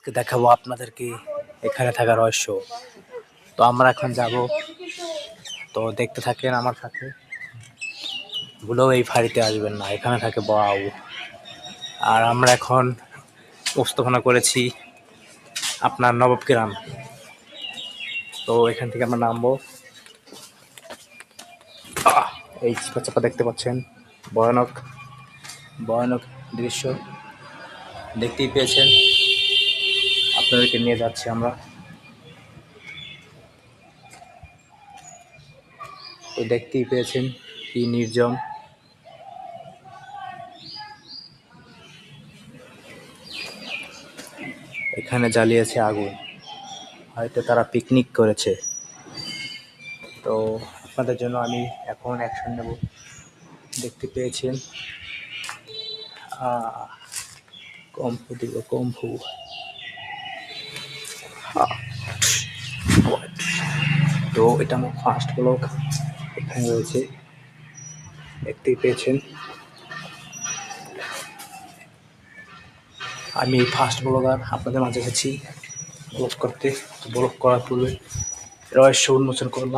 আজকে দেখাবো আপনাদেরকে এখানে থাকা রহস্য। তো আমরা এখন যাব, তো দেখতে থাকেন আমার সাথে। ভুলেও এই ফাঁড়িতে আসবেন না, এখানে থাকে বাউ। আর আমরা এখন উপস্থাপনা করেছি আপনার নবগ্রাম। তো এখান থেকে আমরা নামবো। এই চাপা চাপা দেখতে পাচ্ছেন, ভয়ানক ভয়ানক দৃশ্য দেখতেই পেয়েছেন। আপনাদেরকে নিয়ে যাচ্ছি আমরা। তো দেখতেই পেয়েছেন কি নির্জন। এখানে জ্বালিয়েছে আগুন, হয়তো তারা পিকনিক করেছে। তো আপনাদের জন্য আমি এখন অ্যাকশন নেব। দেখতে পেয়েছেন, কম্ফু দিব কম্ফু। তো এটা আমার ফার্স্ট ব্লগ, এখানে রয়েছে, দেখতেই পেয়েছেন। আমি ফার্স্ট ব্লগার, আপনাদের মাঝে এসেছি ব্লগ করতে। ব্লগ করার পূর্বে রহস্য উন্মোচন করলাম।